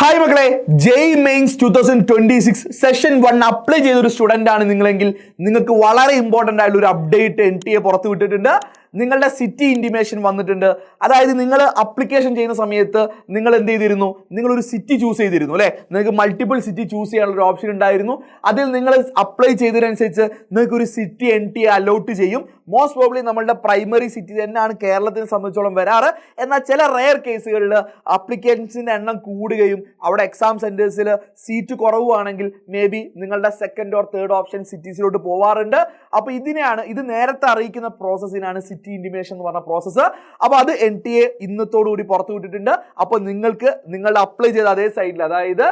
Hi മക്കളെ, ജെയ് mains 2026 session 1 apply ചെയ്തൊരു student ആണ് നിങ്ങളെങ്കിൽ നിങ്ങൾക്ക് വളരെ ഇമ്പോർട്ടൻ്റ് ആയിട്ടുള്ള ഒരു അപ്ഡേറ്റ് NTA പുറത്ത് വിട്ടിട്ടുണ്ട്. നിങ്ങളുടെ സിറ്റി ഇൻറ്റിമേഷൻ വന്നിട്ടുണ്ട്. അതായത് നിങ്ങൾ അപ്ലിക്കേഷൻ ചെയ്യുന്ന സമയത്ത് നിങ്ങൾ എന്ത് ചെയ്തിരുന്നു, നിങ്ങളൊരു സിറ്റി ചൂസ് ചെയ്തിരുന്നു അല്ലേ. നിങ്ങൾക്ക് മൾട്ടിപ്പിൾ സിറ്റി ചൂസ് ചെയ്യാനുള്ള ഒരു ഓപ്ഷൻ ഉണ്ടായിരുന്നു. അതിൽ നിങ്ങൾ അപ്ലൈ ചെയ്തതിനനുസരിച്ച് നിങ്ങൾക്ക് ഒരു സിറ്റി NTA അലോട്ട് ചെയ്യും. മോസ്റ്റ് പ്രോബ്ലി നമ്മളുടെ പ്രൈമറി സിറ്റി തന്നെയാണ് കേരളത്തിനെ സംബന്ധിച്ചോളം വരാറ്. എന്നാൽ ചില റെയർ കേസുകളിൽ അപ്ലിക്കേഷൻസിൻ്റെ എണ്ണം കൂടുകയും അവിടെ എക്സാം സെൻറ്റേഴ്സിൽ സീറ്റ് കുറവാണെങ്കിൽ മേ ബി നിങ്ങളുടെ സെക്കൻഡ് ഓർ തേർഡ് ഓപ്ഷൻ സിറ്റീസിലോട്ട് പോവാറുണ്ട്. അപ്പോൾ ഇത് നേരത്തെ അറിയിക്കുന്ന പ്രോസസ്സിനാണ് സിറ്റി ഇൻറ്റിമേഷൻ എന്ന് പറഞ്ഞ പ്രോസസ്സ്. അപ്പോൾ അത് NTA ഇന്നത്തോടുകൂടി പുറത്തു വിട്ടിട്ടുണ്ട്. അപ്പോൾ നിങ്ങൾ അപ്ലൈ ചെയ്ത അതേ സൈറ്റിൽ, അതായത്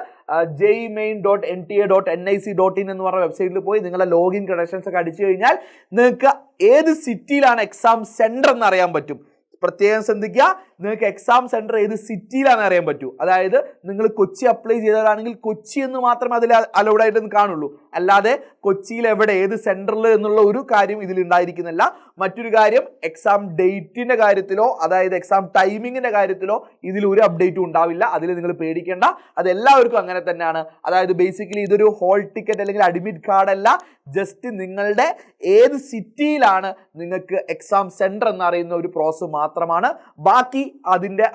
jmain.nta.nic.in എന്ന് പറഞ്ഞ വെബ്സൈറ്റിൽ പോയി നിങ്ങളുടെ ലോഗിൻ ക്രെഡൻഷ്യൽസ് ഒക്കെ അടിച്ചു കഴിഞ്ഞാൽ നിങ്ങൾക്ക് ഏത് സിറ്റിയിലാണ് എക്സാം സെന്റർ എന്ന് അറിയാൻ പറ്റും. പ്രത്യേകം ശ്രദ്ധിക്കുക, നിങ്ങൾക്ക് എക്സാം സെന്റർ ഏത് സിറ്റിയിലാണെന്ന് അറിയാൻ പറ്റൂ. അതായത് നിങ്ങൾ കൊച്ചി അപ്ലൈ ചെയ്തതാണെങ്കിൽ കൊച്ചി എന്ന് മാത്രമേ അതിൽ അലൗഡ് ആയിട്ട് കാണുള്ളൂ. അല്ലാതെ കൊച്ചിയിൽ എവിടെ ഏത് സെന്ററിൽ എന്നുള്ള ഒരു കാര്യം ഇതിൽ ഉണ്ടായിരിക്കുന്നില്ല. മറ്റൊരു കാര്യം, എക്സാം ഡേറ്റിന്റെ കാര്യത്തിലോ അതായത് എക്സാം ടൈമിങ്ങിന്റെ കാര്യത്തിലോ ഇതിൽ ഒരു അപ്ഡേറ്റും ഉണ്ടാവില്ല. അതിൽ നിങ്ങൾ പേടിക്കേണ്ട, അത് എല്ലാവർക്കും അങ്ങനെ തന്നെയാണ്. അതായത് ബേസിക്കലി ഇതൊരു ഹോൾ ടിക്കറ്റ് അല്ലെങ്കിൽ അഡ്മിറ്റ് കാർഡ് അല്ല, ജസ്റ്റ് നിങ്ങളുടെ ഏത് സിറ്റിയിലാണ് നിങ്ങൾക്ക് എക്സാം സെന്റർ എന്നറിയുന്ന ഒരു പ്രോസസ് മാത്രമാണ്. ബാക്കി അതിൻ്റെ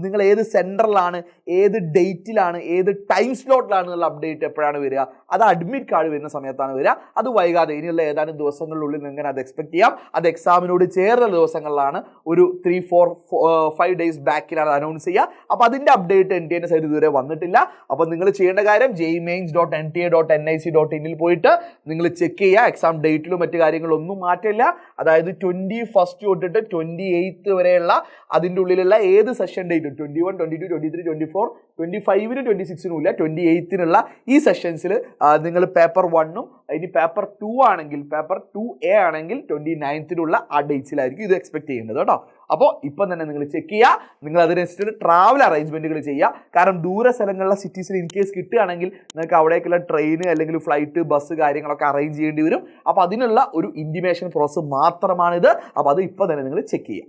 നിങ്ങൾ ഏത് സെന്ററിലാണ്, ഏത് ഡേറ്റിലാണ്, ഏത് ടൈം സ്ലോട്ടിലാണ് എന്നുള്ള അപ്ഡേറ്റ് എപ്പോഴാണ് വരിക, അത് അഡ്മിറ്റ് കാർഡ് വരുന്ന സമയത്താണ് വരിക. അത് വൈകാതെ ഇനിയുള്ള ഏതാനും ദിവസങ്ങളിലുള്ളിൽ നിങ്ങൾക്ക് അത് എക്സ്പെക്ട് ചെയ്യാം. അത് എക്സാമിനോട് ചേർന്ന ദിവസങ്ങളിലാണ്, ഒരു 3-4-5 ഡേയ്സ് ബാക്കിലാണ് അനൗൺസ് ചെയ്യുക. അപ്പോൾ അതിൻ്റെ അപ്ഡേറ്റ് NTA സൈഡ് ഇതുവരെ വന്നിട്ടില്ല. അപ്പോൾ നിങ്ങൾ ചെയ്യേണ്ട കാര്യം jmains.nta.nic.in പോയിട്ട് നിങ്ങൾ ചെക്ക് ചെയ്യുക. എക്സാം ഡേറ്റിലും മറ്റു കാര്യങ്ങളൊന്നും മാറ്റില്ല. അതായത് 21 തൊട്ടിട്ട് 28 വരെയുള്ള അതിൻ്റെ ഉള്ളിലുള്ള ഏത് സെഷൻ ഡേറ്റും 21, 22, 23, 24, 25-നും 26-നും ഇല്ല, 28-നുള്ള ഈ സെഷൻസിൽ നിങ്ങൾ പേപ്പർ 1-ഉം ഇനി പേപ്പർ 2 ആണെങ്കിൽ പേപ്പർ 2A ആണെങ്കിൽ 29-നുള്ള ആ ഡേറ്റ്സിലായിരിക്കും ഇത് എക്സ്പെക്ട് ചെയ്യുന്നത് കേട്ടോ. അപ്പോൾ ഇപ്പം തന്നെ നിങ്ങൾ ചെക്ക് ചെയ്യുക. നിങ്ങൾ അതിനനുസരിച്ച് ട്രാവൽ അറേഞ്ച്മെൻറ്റുകൾ ചെയ്യുക. കാരണം ദൂര സ്ഥലങ്ങളിലെ സിറ്റീസിൽ ഇൻ കേസ് കിട്ടുകയാണെങ്കിൽ നിങ്ങൾക്ക് അവിടേക്കുള്ള ട്രെയിൻ അല്ലെങ്കിൽ ഫ്ലൈറ്റ്, ബസ് കാര്യങ്ങളൊക്കെ അറേഞ്ച് ചെയ്യേണ്ടി വരും. അപ്പോൾ അതിനുള്ള ഒരു ഇൻറ്റിമേഷൻ പ്രോസസ്സ് മാത്രമാണിത്. അപ്പോൾ അത് ഇപ്പം തന്നെ നിങ്ങൾ ചെക്ക് ചെയ്യുക.